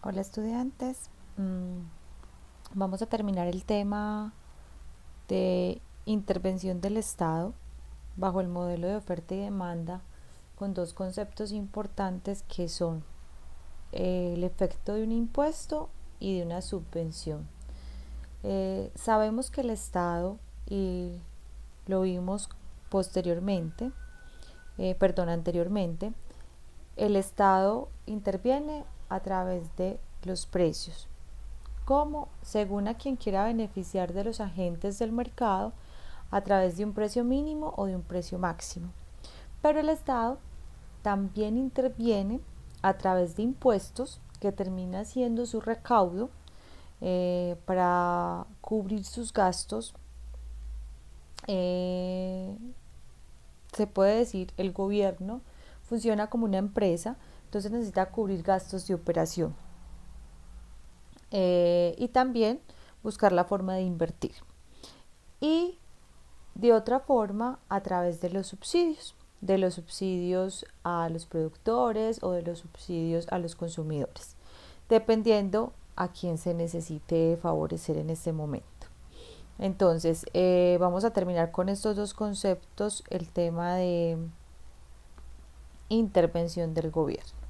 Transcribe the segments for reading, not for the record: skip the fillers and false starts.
Hola estudiantes. Vamos a terminar el tema de intervención del Estado bajo el modelo de oferta y demanda con dos conceptos importantes que son el efecto de un impuesto y de una subvención. Sabemos que el Estado, y lo vimos anteriormente, el Estado interviene a través de los precios, como según a quien quiera beneficiar de los agentes del mercado a través de un precio mínimo o de un precio máximo. Pero el Estado también interviene a través de impuestos, que termina siendo su recaudo para cubrir sus gastos. eh, Se puede decir, el gobierno funciona como una empresa, entonces necesita cubrir gastos de operación y también buscar la forma de invertir. Y de otra forma, a través de los subsidios a los productores o de los subsidios a los consumidores, dependiendo a quién se necesite favorecer en este momento. Entonces, vamos a terminar con estos dos conceptos, el tema de intervención del gobierno.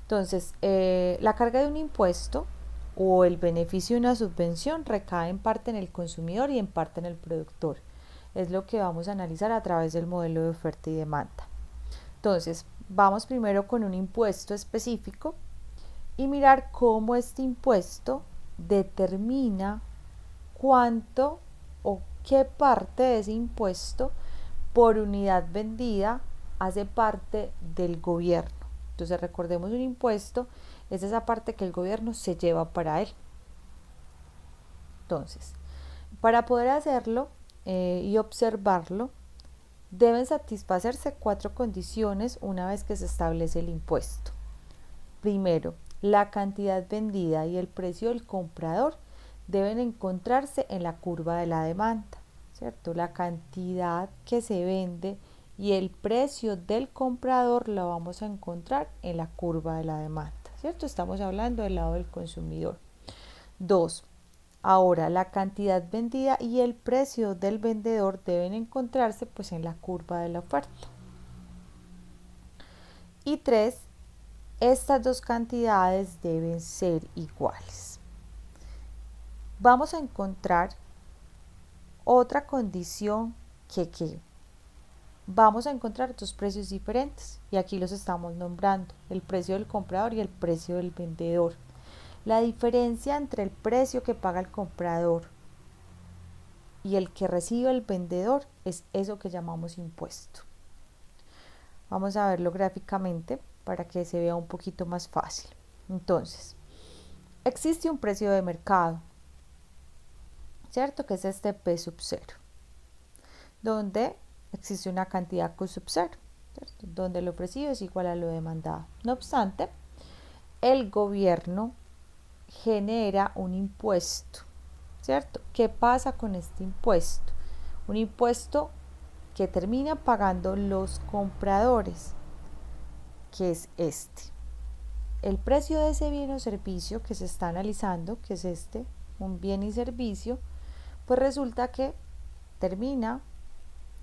Entonces, la carga de un impuesto o el beneficio de una subvención recae en parte en el consumidor y en parte en el productor. Es lo que vamos a analizar a través del modelo de oferta y demanda. Entonces, vamos primero con un impuesto específico y mirar cómo este impuesto determina cuánto o qué parte de ese impuesto por unidad vendida hace parte del gobierno. Entonces recordemos, un impuesto es esa parte que el gobierno se lleva para él. Entonces, para poder hacerlo y observarlo, deben satisfacerse cuatro condiciones una vez que se establece el impuesto. Primero, la cantidad vendida y el precio del comprador deben encontrarse en la curva de la demanda, ¿cierto? La cantidad que se vende y el precio del comprador lo vamos a encontrar en la curva de la demanda, ¿cierto? Estamos hablando del lado del consumidor. Dos, ahora la cantidad vendida y el precio del vendedor deben encontrarse pues en la curva de la oferta. Y tres, estas dos cantidades deben ser iguales. Vamos a encontrar otra condición que vamos a encontrar dos precios diferentes y aquí los estamos nombrando, el precio del comprador y el precio del vendedor. La diferencia entre el precio que paga el comprador y el que recibe el vendedor es eso que llamamos impuesto. Vamos a verlo gráficamente para que se vea un poquito más fácil. Entonces, existe un precio de mercado, ¿cierto? Que es este P sub 0, donde existe una cantidad Q sub 0, ¿cierto? Donde lo ofrecido es igual a lo demandado. No obstante, el gobierno genera un impuesto, ¿cierto? ¿Qué pasa con este impuesto? Un impuesto que termina pagando los compradores, que es este. El precio de ese bien o servicio que se está analizando, que es este, un bien y servicio, pues resulta que termina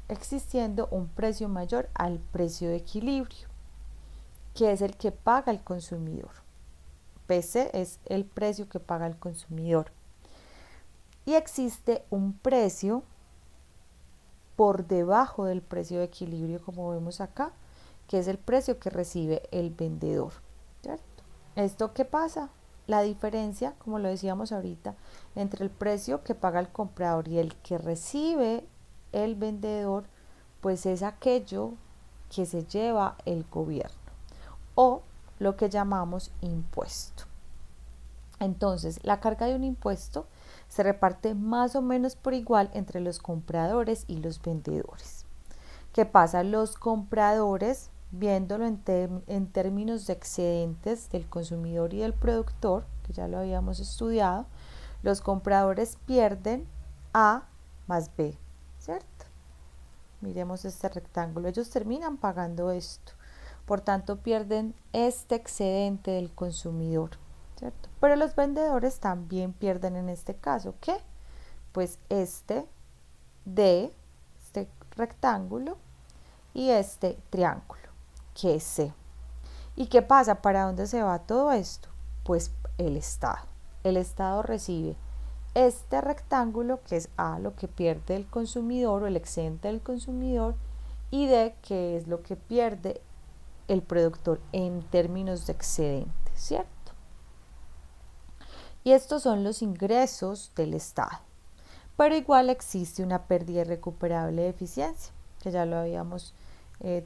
existiendo un precio mayor al precio de equilibrio, que es el que paga el consumidor. PC es el precio que paga el consumidor. Y existe un precio por debajo del precio de equilibrio, como vemos acá, que es el precio que recibe el vendedor, ¿cierto? ¿Esto qué pasa? La diferencia, como lo decíamos ahorita, entre el precio que paga el comprador y el que recibe el vendedor, pues es aquello que se lleva el gobierno o lo que llamamos impuesto. Entonces, la carga de un impuesto se reparte más o menos por igual entre los compradores y los vendedores. ¿Qué pasa? Los compradores, viéndolo en términos de excedentes del consumidor y del productor, que ya lo habíamos estudiado, los compradores pierden A más B, ¿cierto? Miremos este rectángulo, ellos terminan pagando esto, por tanto pierden este excedente del consumidor, ¿cierto? Pero los vendedores también pierden en este caso. ¿Qué? Pues este D, este rectángulo, y este triángulo, que es C. ¿Y qué pasa? ¿Para dónde se va todo esto? Pues el Estado. El Estado recibe este rectángulo, que es A, lo que pierde el consumidor o el excedente del consumidor, y D, que es lo que pierde el productor en términos de excedente, ¿cierto? Y estos son los ingresos del Estado. Pero igual existe una pérdida irrecuperable de eficiencia, que ya lo habíamos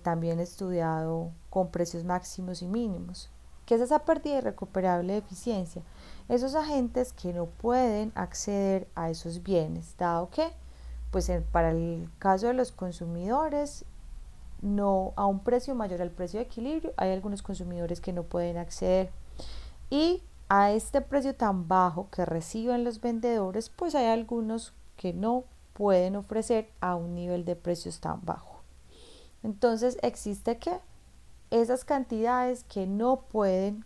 también estudiado con precios máximos y mínimos. ¿Qué es esa pérdida irrecuperable de eficiencia? Esos agentes que no pueden acceder a esos bienes, dado que, pues para el caso de los consumidores, no a un precio mayor al precio de equilibrio, hay algunos consumidores que no pueden acceder. Y a este precio tan bajo que reciben los vendedores, pues hay algunos que no pueden ofrecer a un nivel de precios tan bajo. Entonces existe que esas cantidades que no pueden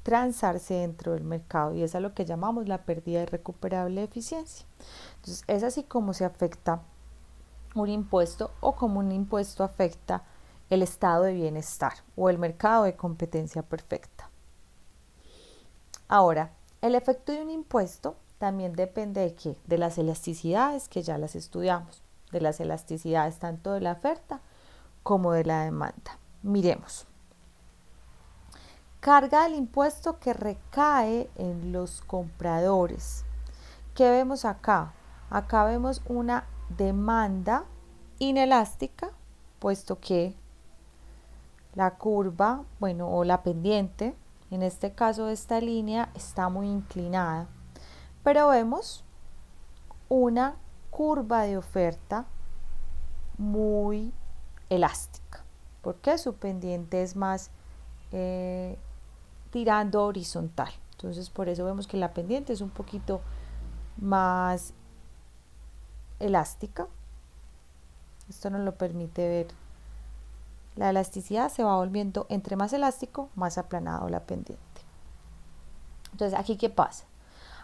transarse dentro del mercado, y eso es lo que llamamos la pérdida irrecuperable de eficiencia. Entonces es así como se afecta un impuesto, o como un impuesto afecta el estado de bienestar o el mercado de competencia perfecta. Ahora, el efecto de un impuesto también depende de qué, de las elasticidades, que ya las estudiamos, de las elasticidades tanto de la oferta como de la demanda. Miremos. Carga del impuesto que recae en los compradores. ¿Qué vemos acá? Acá vemos una demanda inelástica, puesto que la curva, o la pendiente, en este caso esta línea, está muy inclinada. Pero vemos una curva de oferta muy elástica, porque su pendiente es más tirando horizontal. Entonces por eso vemos que la pendiente es un poquito más elástica. Esto nos lo permite ver. La elasticidad se va volviendo entre más elástico, más aplanado la pendiente. Entonces, ¿aquí qué pasa?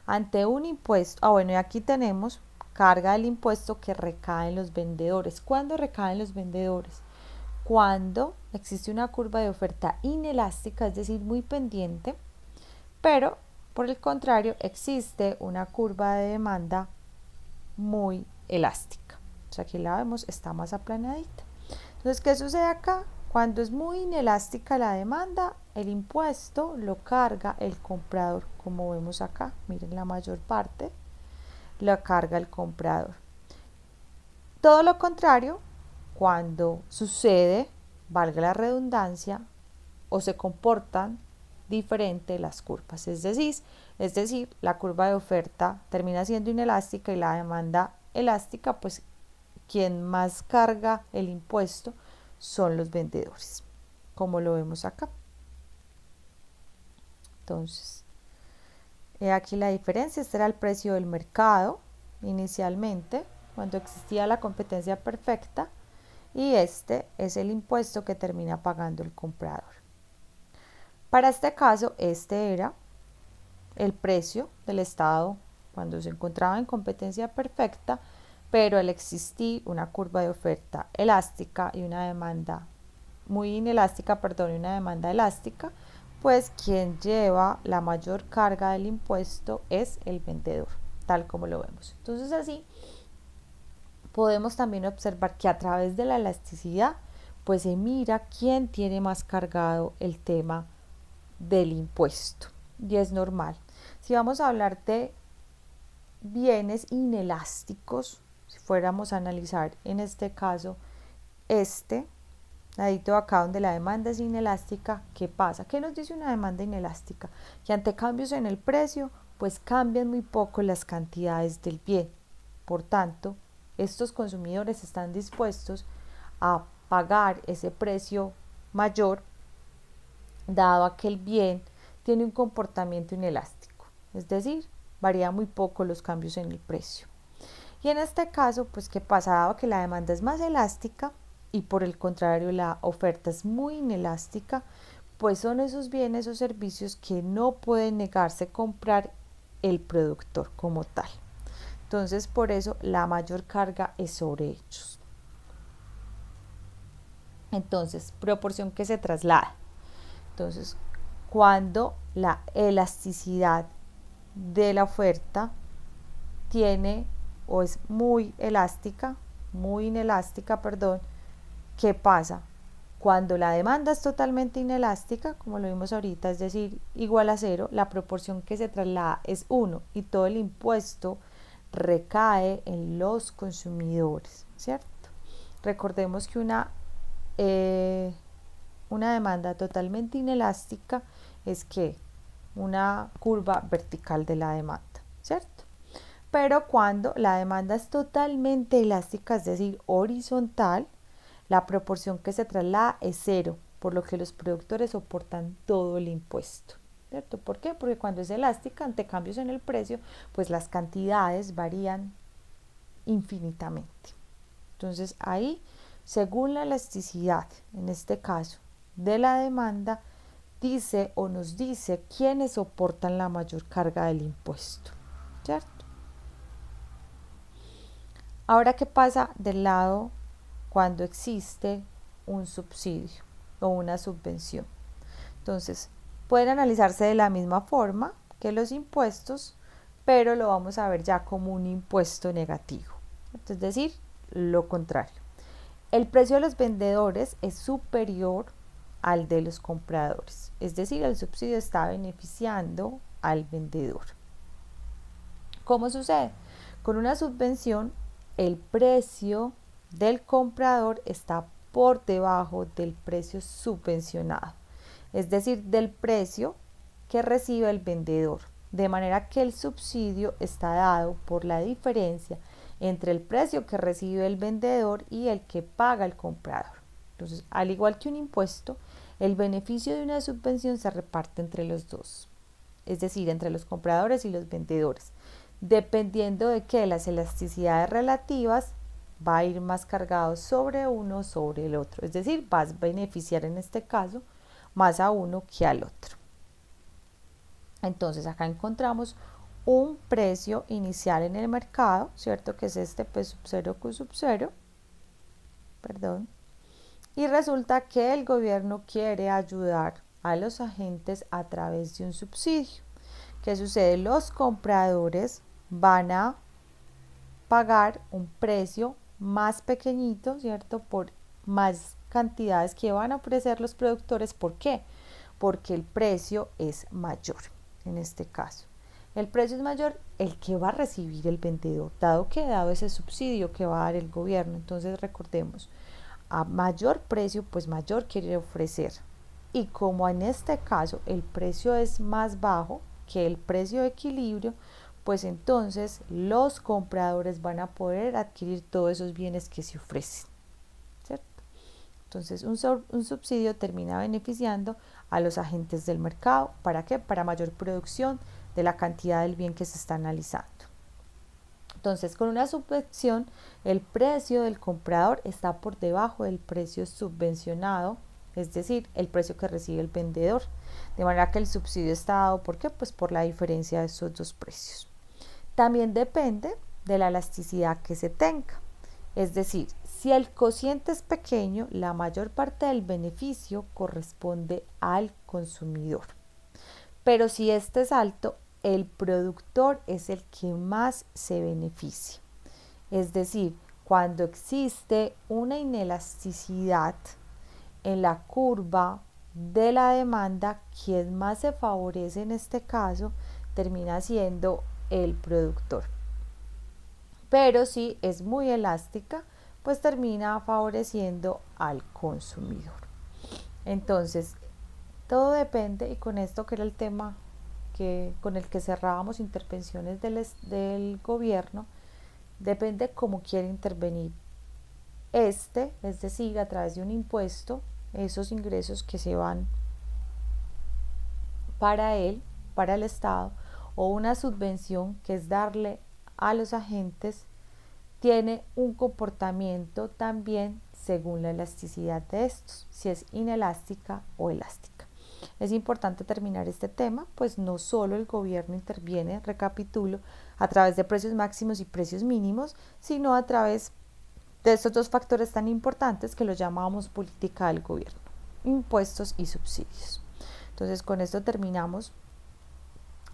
Ante un impuesto, y aquí tenemos carga del impuesto que recae en los vendedores. ¿Cuándo recaen los vendedores? Cuando existe una curva de oferta inelástica, es decir, muy pendiente, pero por el contrario existe una curva de demanda muy elástica. O sea, aquí la vemos, está más aplanadita. Entonces, ¿qué sucede acá? Cuando es muy inelástica la demanda, el impuesto lo carga el comprador, como vemos acá. Miren, la mayor parte lo carga el comprador. Todo lo contrario, cuando sucede, valga la redundancia, o se comportan diferente las curvas. Es decir, la curva de oferta termina siendo inelástica y la demanda elástica, pues quien más carga el impuesto son los vendedores, como lo vemos acá. Entonces, aquí la diferencia. Este era el precio del mercado inicialmente, cuando existía la competencia perfecta, y este es el impuesto que termina pagando el comprador. Para este caso, este era el precio del Estado cuando se encontraba en competencia perfecta, pero al existir una curva de oferta elástica y una demanda muy inelástica, y una demanda elástica, pues quien lleva la mayor carga del impuesto es el vendedor, tal como lo vemos. Entonces así podemos también observar que a través de la elasticidad, pues se mira quién tiene más cargado el tema del impuesto, y es normal. Si vamos a hablar de bienes inelásticos, si fuéramos a analizar en este caso ladito acá donde la demanda es inelástica, ¿qué pasa? ¿Qué nos dice una demanda inelástica? Que ante cambios en el precio, pues cambian muy poco las cantidades del bien. Por tanto, estos consumidores están dispuestos a pagar ese precio mayor, dado a que el bien tiene un comportamiento inelástico, es decir, varía muy poco los cambios en el precio. Y en este caso, pues ¿qué pasa? Dado que la demanda es más elástica y por el contrario la oferta es muy inelástica, pues son esos bienes o servicios que no pueden negarse comprar el productor como tal. Entonces, por eso la mayor carga es sobre ellos. Entonces, proporción que se traslada. Entonces, cuando la elasticidad de la oferta tiene o es muy elástica, muy inelástica, perdón, ¿qué pasa? Cuando la demanda es totalmente inelástica, como lo vimos ahorita, es decir, igual a cero, la proporción que se traslada es 1 y todo el impuesto recae en los consumidores, ¿cierto? Recordemos que una demanda totalmente inelástica es que una curva vertical de la demanda, ¿cierto? Pero cuando la demanda es totalmente elástica, es decir, horizontal, la proporción que se traslada es 0, por lo que los productores soportan todo el impuesto, ¿cierto? ¿Por qué? Porque cuando es elástica, ante cambios en el precio, pues las cantidades varían infinitamente. Entonces ahí, según la elasticidad, en este caso, de la demanda, dice o nos dice quiénes soportan la mayor carga del impuesto, ¿cierto? Ahora, ¿qué pasa del lado cuando existe un subsidio o una subvención? Entonces, pueden analizarse de la misma forma que los impuestos, pero lo vamos a ver ya como un impuesto negativo, es decir, lo contrario. El precio de los vendedores es superior al de los compradores, es decir, el subsidio está beneficiando al vendedor. ¿Cómo sucede? Con una subvención, el precio del comprador está por debajo del precio subvencionado, es decir, del precio que recibe el vendedor, de manera que el subsidio está dado por la diferencia entre el precio que recibe el vendedor y el que paga el comprador. Entonces, al igual que un impuesto, el beneficio de una subvención se reparte entre los dos, es decir, entre los compradores y los vendedores, dependiendo de que las elasticidades relativas va a ir más cargado sobre uno o sobre el otro, es decir, va a beneficiar en este caso más a uno que al otro. Entonces acá encontramos un precio inicial en el mercado, ¿cierto? Que es este P sub 0 Q sub 0, perdón. Y resulta que el gobierno quiere ayudar a los agentes a través de un subsidio. ¿Qué sucede? Los compradores van a pagar un precio más pequeñito, ¿cierto? Por más cantidades que van a ofrecer los productores. ¿Por qué? Porque el precio es mayor en este caso. El precio es mayor el que va a recibir el vendedor, dado ese subsidio que va a dar el gobierno. Entonces recordemos, a mayor precio, pues mayor quiere ofrecer. Y como en este caso el precio es más bajo que el precio de equilibrio, pues entonces los compradores van a poder adquirir todos esos bienes que se ofrecen, ¿cierto? Entonces un subsidio termina beneficiando a los agentes del mercado. ¿Para qué? Para mayor producción de la cantidad del bien que se está analizando. Entonces, con una subvención, el precio del comprador está por debajo del precio subvencionado, es decir, el precio que recibe el vendedor. De manera que el subsidio está dado, ¿por qué? Pues por la diferencia de esos dos precios. También depende de la elasticidad que se tenga. Es decir, si el cociente es pequeño, la mayor parte del beneficio corresponde al consumidor. Pero si este es alto, el productor es el que más se beneficia. Es decir, cuando existe una inelasticidad en la curva de la demanda, quien más se favorece en este caso termina siendo el productor. Pero si es muy elástica, pues termina favoreciendo al consumidor. Entonces, todo depende, y con esto que era el tema con el que cerrábamos intervenciones del gobierno, depende cómo quiere intervenir es decir, a través de un impuesto, esos ingresos que se van para él, para el Estado, o una subvención que es darle a los agentes, tiene un comportamiento también según la elasticidad de estos, si es inelástica o elástica. Es importante terminar este tema, pues no solo el gobierno interviene, recapitulo, a través de precios máximos y precios mínimos, sino a través de estos dos factores tan importantes que los llamamos política del gobierno, impuestos y subsidios. Entonces, con esto terminamos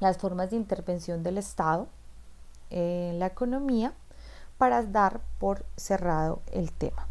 las formas de intervención del Estado en la economía para dar por cerrado el tema.